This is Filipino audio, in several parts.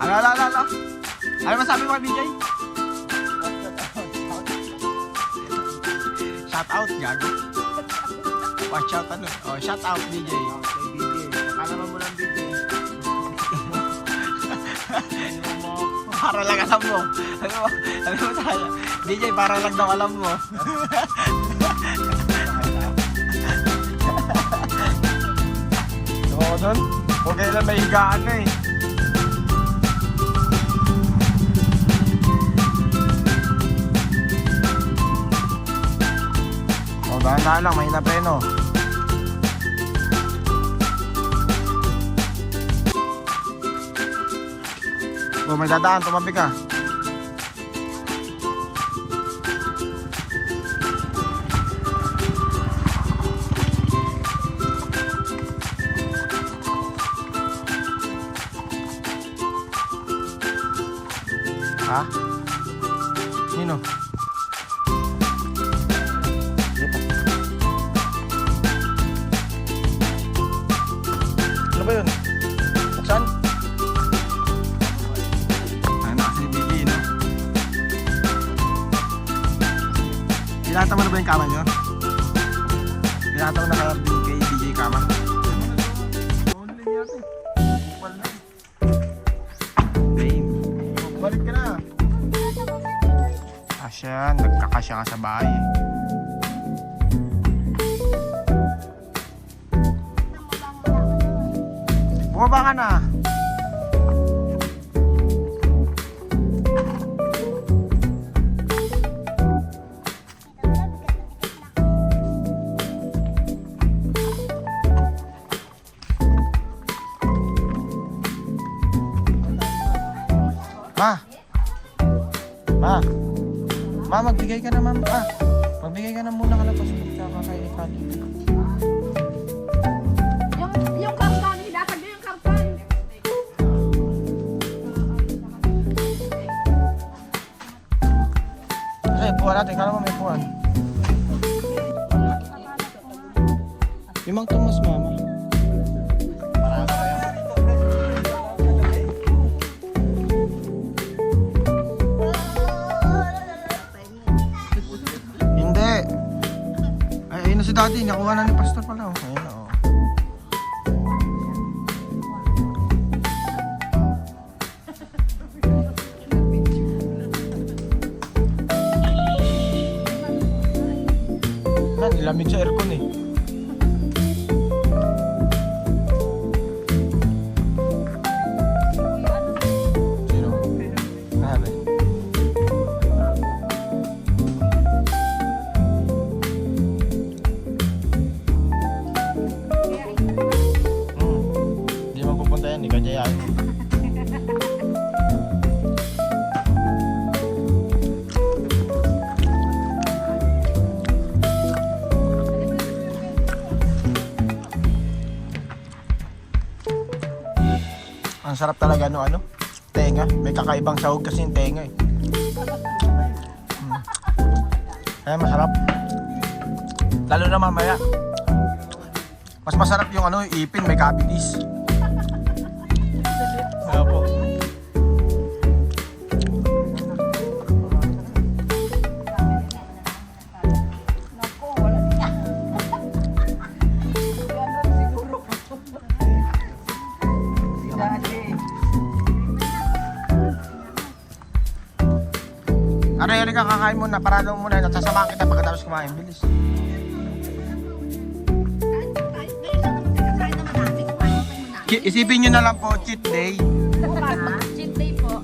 Ano? Ano masabi mo kay BJ? Shout out, gago. Watch out, ano? Oh, shout out, BJ. Kay BJ. Akala mo lang BJ. Para lang alam mo. Ano mo tayo? BJ, para lang daw alam mo. Oo, doon. Huwag kayo lang may higaan na eh. O, dahan-dahan lang. May napreno. O, may dadaan. Tumabi ka. Ha? Nino? Dito. Ano ba yun? Buksan? Ay, nakasi Bibi, no? Pinata mo na ba yung kama nyo? Pinata mo na kaya din kay DJ kama? Online yata eh. Wala eh. Babe. Balik ka na. Asya, nagkakasya ka sa bahay eh. Bumaba ka na. Ma, magbigay ka na, ma'am. Magbigay ka na muna ka na pasok tsaka kay Kali. Yung karton, hinatag niyo yung karton. Okay, puwan natin. Kala mo may puwan. Yung Mang Tomas, mama. Si daddy, nakuha na ni pastor pala. Oh. Ayun na, oh. Nilamig sa aircon eh. Sino? Nabi. Hindi ka jayaan. Ang sarap talaga ano? Tenga. May kakaibang sahog kasi yung tenga eh. Kaya masarap. Lalo na mamaya. Mas masarap yung ipin, may cavities. Kaya po. Ari ka, kakain muna. Parado mo muna. Nagsasamahan kita pagkatapos kumain. Bilis. Isipin nyo na lang po, cheat day. Bukas, cheat day po.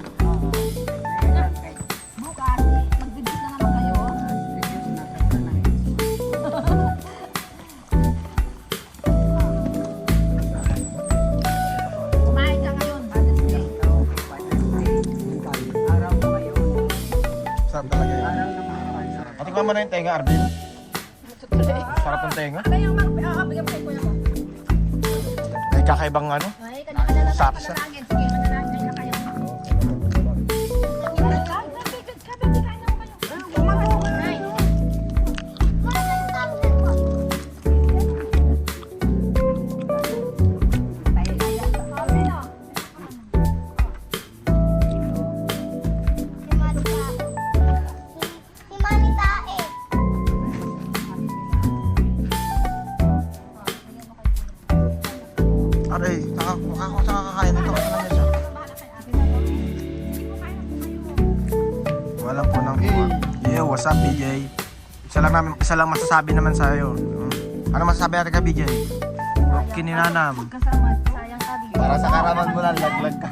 Bukas, mag-video na naman kayo. Kumain ka ngayon, Father's Day. Araw mo ngayon. Sarap talaga yun. Patikman mo na yung tenga, Arvin. Sarap ng tenga. Ano yung bigyan mo kay kuya ko? May kakaibang Ay, kanya-kanya lang tayo Sapsa. panalangin. Sige, manalangin na kayo. what's up BJ? Isa lang masasabi naman sa'yo. Ano masasabi natin ka BJ? Kininanam. Kasama, sayang ka. Bigyan. Para sa karaman mo lang, laglag ka.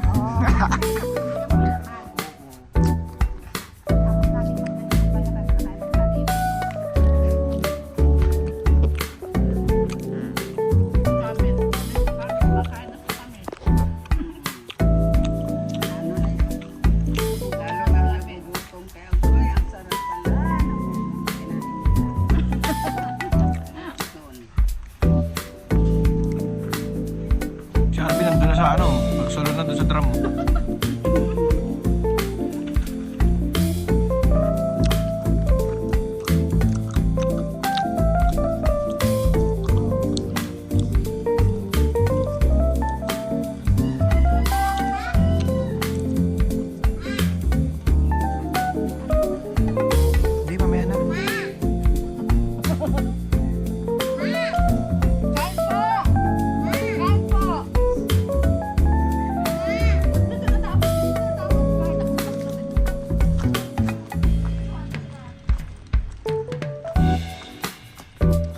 Si Harvey nandun na sa ano, magsulod na doon sa drum. Hindi, mamaya na.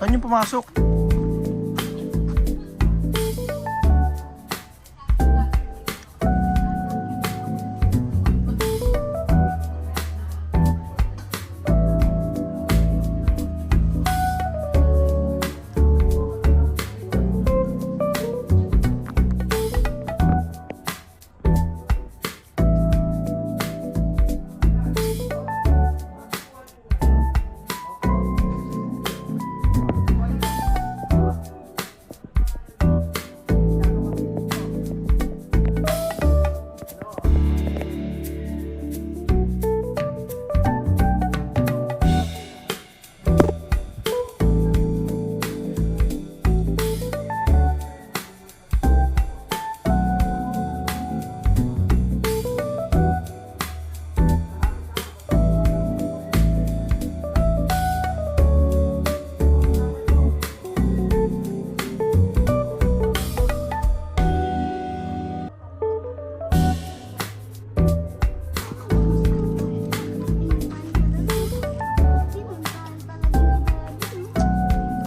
Saan yung pumasok?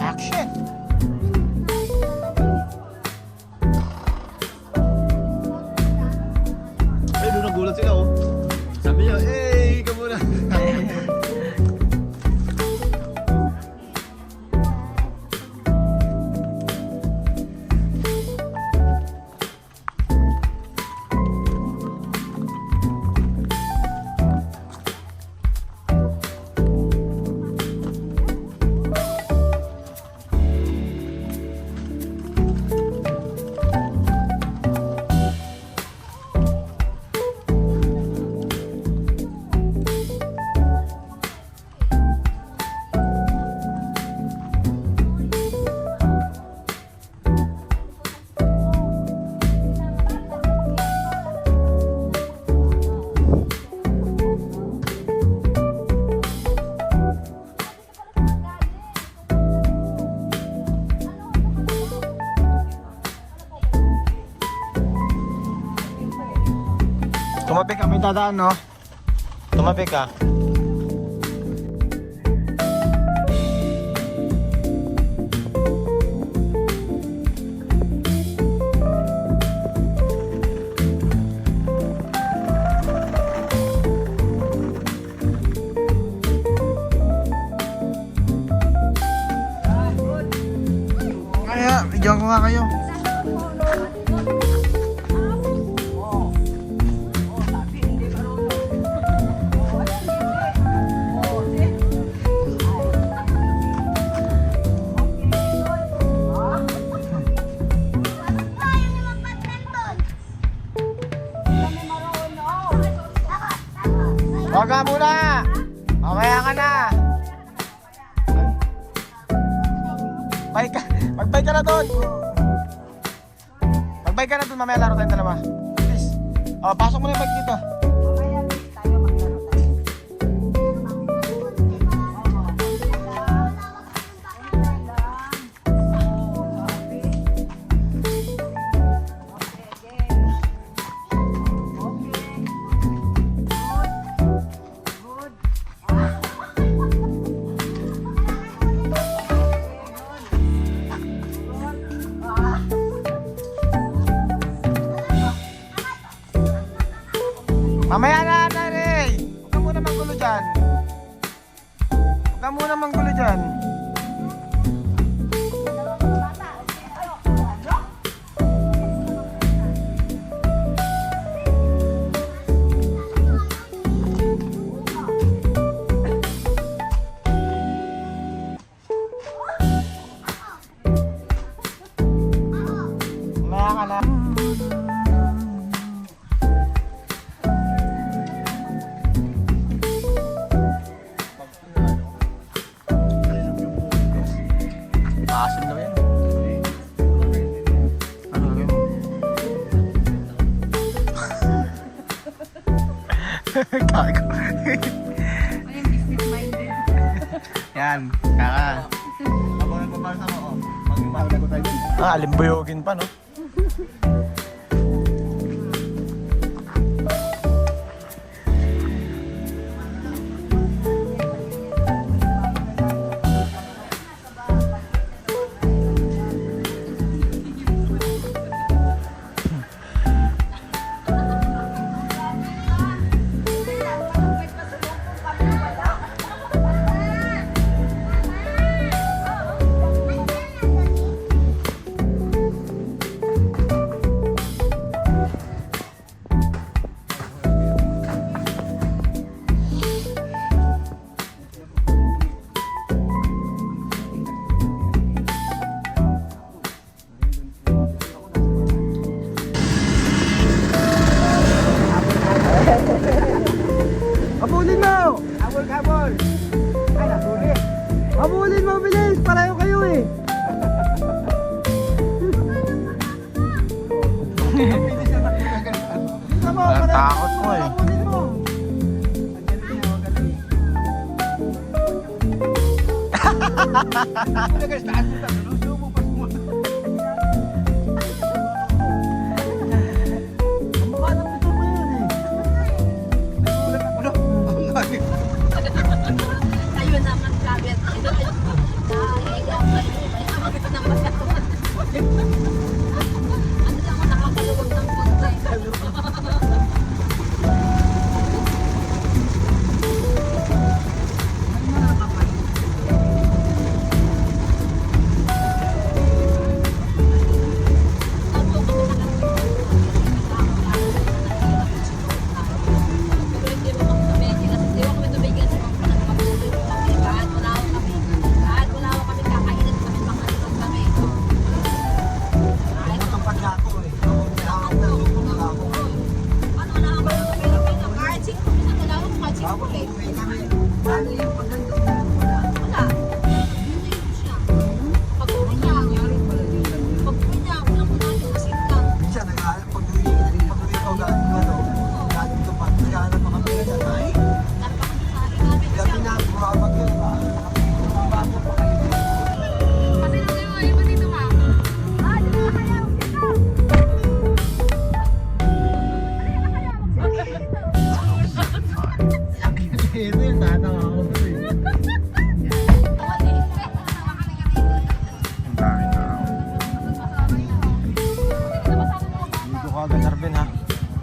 Action! Ay, doon nagulat sila oh. Sabi niya, ka muna. Tumabi ka, may dadaan no? Tumabi ka. Kaya, bigyan ko nga kayo. Huwag ka muna! Mamaya ka na! Magbay ka na doon! Magbay ka na doon, mamaya laro tayong dalawa. Please. Pasok mo na yung bike dito. Mamaya na, Nare! Huwag ka muna manggulo dyan. Huwag ka muna manggulo dyan. Mamaya ka na. Asim daw yan. Ano gagawin mo? Gago. Ay, business minded. Yan, kaka. Habang nagpapalsa mo, mag-mahal ko tayo dun. Alimbuyogin pa, no? Habulin mo! Habol! Ay, nabuli! Habulin mo, bilis! Pareho kayo eh! Ang takot ko eh. Habulin mo! Ayun naman, kabit. Ito nang masyado. Ano lang ako nakakalawag ng punta. Ito yung tatang ako. Ang dami tao. Dito ka agad, Arvin, ha?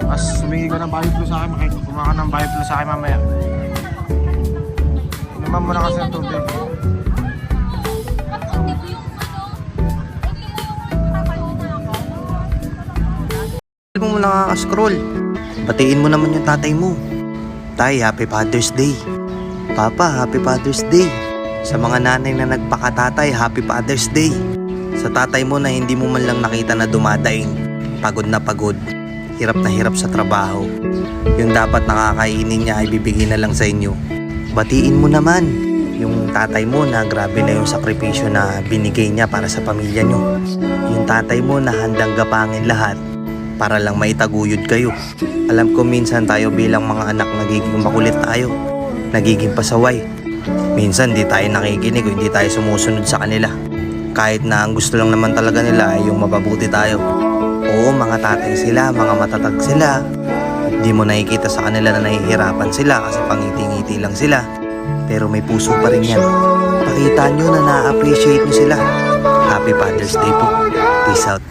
Mas humingi ka ng Bioflu sa akin. Kumuha ka ng Bioflu sa akin mamaya. Inuman mo na kasi ng tubig. Mo muna nakaka-scroll. Batiin mo naman yung tatay mo. Tay, Happy Father's Day. Papa, Happy Father's Day. Sa mga nanay na nagpakatatay, Happy Father's Day. Sa tatay mo na hindi mo man lang nakita na dumadaing, pagod na pagod, hirap na hirap sa trabaho. Yung dapat nakakainin niya ay bibigyan na lang sa inyo. Batiin mo naman yung tatay mo na grabe na yung sakripisyo na binigay niya para sa pamilya niyo. Yung tatay mo na handang gapangin lahat para lang maitaguyod kayo. Alam ko minsan tayo bilang mga anak nagiging makulit tayo, nagiging pasaway. Minsan di tayo nakikinig o hindi tayo sumusunod sa kanila. Kahit na ang gusto lang naman talaga nila ay yung mapabuti tayo. Oo, mga tatay sila, mga matatag sila. Di mo nakikita sa kanila na nahihirapan sila kasi pangiti-ngiti lang sila. Pero may puso pa rin yan. Pakita nyo na na-appreciate nyo sila. Happy Father's Day po. Peace out.